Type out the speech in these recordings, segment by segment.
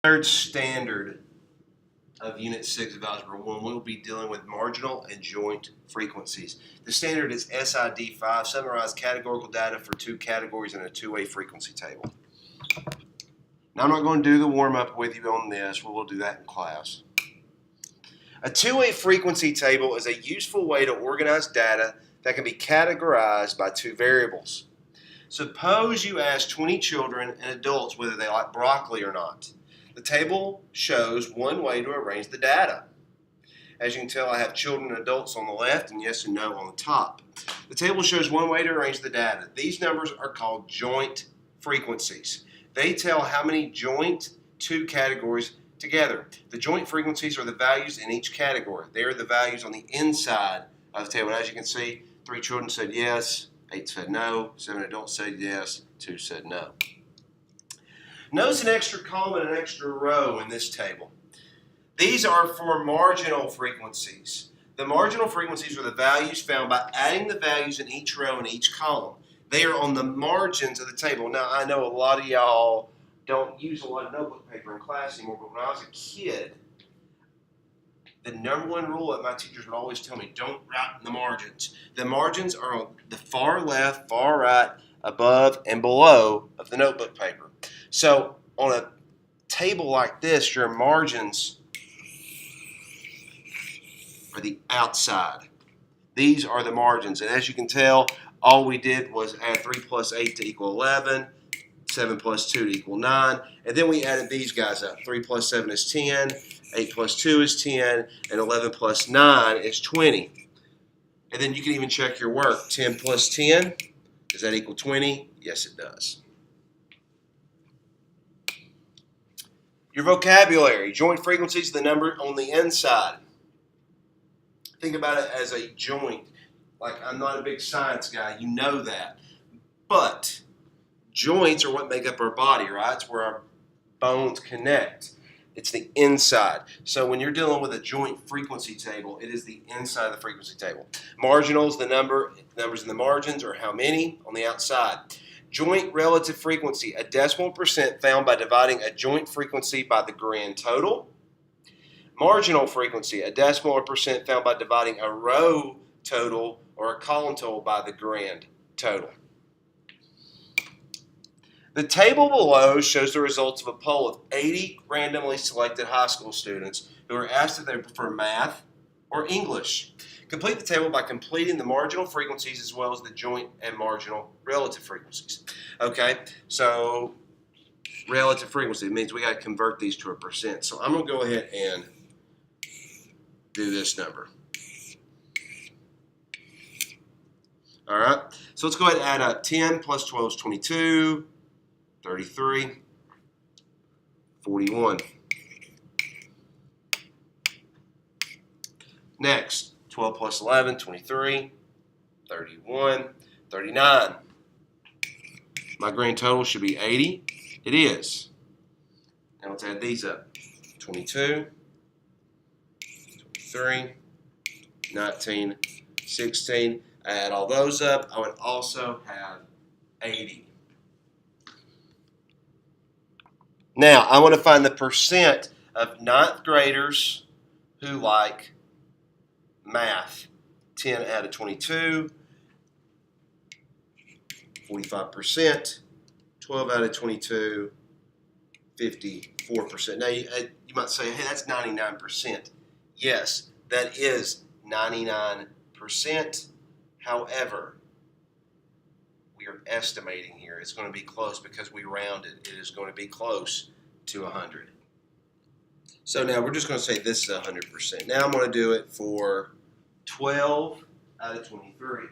Third standard of Unit 6 of Algebra 1, we'll be dealing with marginal and joint frequencies. The standard is SID 5, summarize categorical data for two categories in a two-way frequency table. Now I'm not going to do the warm-up with you on this, we'll do that in class. A two-way frequency table is a useful way to organize data that can be categorized by two variables. Suppose you ask 20 children and adults whether they like broccoli or not. The table shows one way to arrange the data. As you can tell, I have children and adults on the left and yes and no on the top. The table shows one way to arrange the data. These numbers are called joint frequencies. They tell how many joint two categories together. The joint frequencies are the values in each category. They are the values on the inside of the table. And as you can see, 3 children said yes, 8 said no, 7 adults said yes, 2 said no. Notice an extra column and an extra row in this table. These are for marginal frequencies. The marginal frequencies are the values found by adding the values in each row and each column. They are on the margins of the table. Now, I know a lot of y'all don't use a lot of notebook paper in class anymore, but when I was a kid, the number one rule that my teachers would always tell me, don't write in the margins. The margins are on the far left, far right, above, and below of the notebook paper. So on a table like this, your margins are the outside. These are the margins. And as you can tell, all we did was add 3 plus 8 to equal 11, 7 plus 2 to equal 9, and then we added these guys up. 3 plus 7 is 10, 8 plus 2 is 10, and 11 plus 9 is 20. And then you can even check your work. 10 plus 10, does that equal 20? Yes, it does. Your vocabulary. Joint frequencies are the number on the inside. Think about it as a joint. Like, I'm not a big science guy, you know that. But joints are what make up our body, right? It's where our bones connect. It's the inside. So when you're dealing with a joint frequency table, it is the inside of the frequency table. Marginals, the numbers in the margins are how many on the outside. Joint relative frequency, a decimal percent found by dividing a joint frequency by the grand total. Marginal frequency, a decimal or percent found by dividing a row total or a column total by the grand total. The table below shows the results of a poll of 80 randomly selected high school students who were asked if they prefer math or English. Complete the table by completing the marginal frequencies as well as the joint and marginal relative frequencies. Okay, so relative frequency means we got to convert these to a percent. So I'm going to go ahead and do this number. All right, so let's go ahead and add up. 10 plus 12 is 22, 33, 41. Next, 12 plus 11, 23, 31, 39. My grand total should be 80. It is. Now let's add these up. 22, 23, 19, 16. Add all those up. I would also have 80. Now, I want to find the percent of 9th graders who like math. 10 out of 22, 45%, 12 out of 22, 54%. Now, you might say, hey, that's 99%. Yes, that is 99%. However, we are estimating here. It's going to be close because we rounded. It is going to be close to 100. So now we're just going to say this is 100%. Now I'm going to do it for 12 out of 23.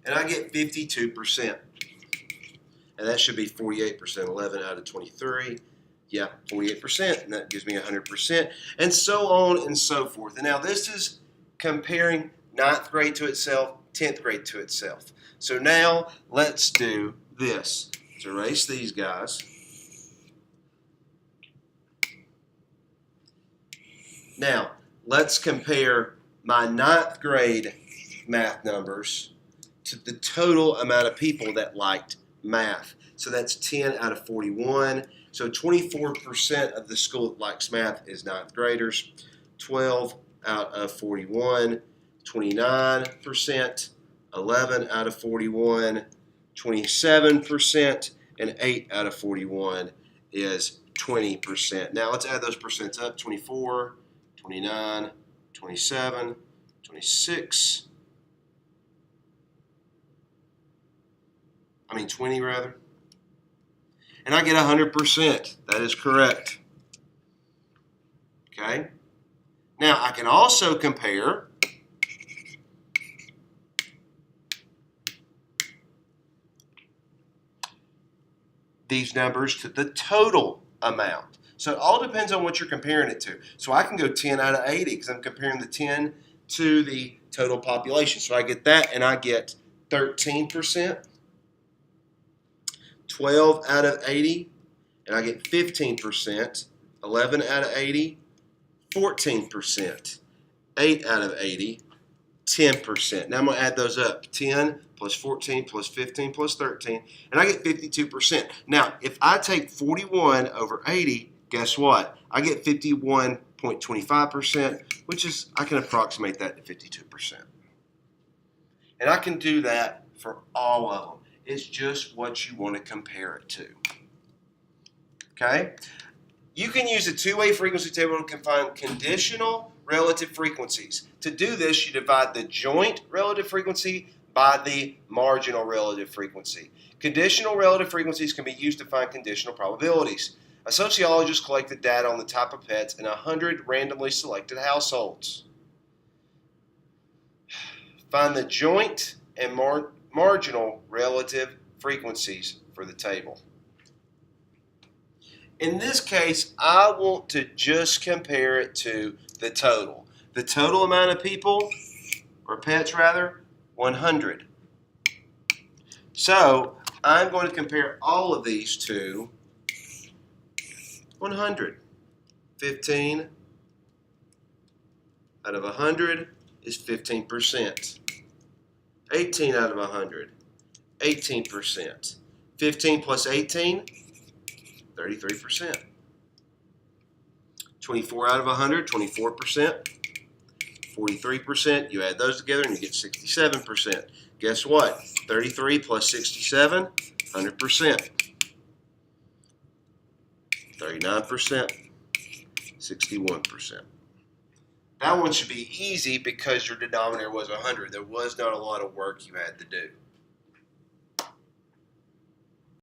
And I get 52%. And that should be 48%. 11 out of 23. Yeah, 48%. And that gives me 100%. And so on and so forth. And now this is comparing 9th grade to itself, 10th grade to itself. So now let's do this. Let's erase these guys. Now, let's compare my 9th grade math numbers to the total amount of people that liked math. So that's 10 out of 41. So 24% of the school that likes math is ninth graders. 12 out of 41, 29%. 11 out of 41, 27%. And 8 out of 41 is 20%. Now let's add those percents up. 24, 29, 27, 26. 20 rather. And I get 100%. That is correct. Okay. Now I can also compare these numbers to the total amount. So it all depends on what you're comparing it to. So I can go 10 out of 80 because I'm comparing the 10 to the total population. So I get that, and I get 13%. 12 out of 80, and I get 15%. 11 out of 80, 14%. 8 out of 80, 10%. Now I'm going to add those up. 10 plus 14 plus 15 plus 13, and I get 52%. Now, if I take 41 over 80, guess what? I get 51.25%, which is, I can approximate that to 52%. And I can do that for all of them. It's just what you want to compare it to. Okay? You can use a two-way frequency table to find conditional relative frequencies. To do this, you divide the joint relative frequency by the marginal relative frequency. Conditional relative frequencies can be used to find conditional probabilities. A sociologist collected data on the type of pets in 100 randomly selected households. Find the joint and marginal relative frequencies for the table. In this case, I want to just compare it to the total. The total amount of people, or pets rather, 100. So I'm going to compare all of these to 100. 15 out of 100 is 15%. 18 out of 100, 18%. 15 plus 18, 33%. 24 out of 100, 24%. 43%, you add those together and you get 67%. Guess what? 33 plus 67, 100%. 39%, 61%. That one should be easy because your denominator was 100. There was not a lot of work you had to do.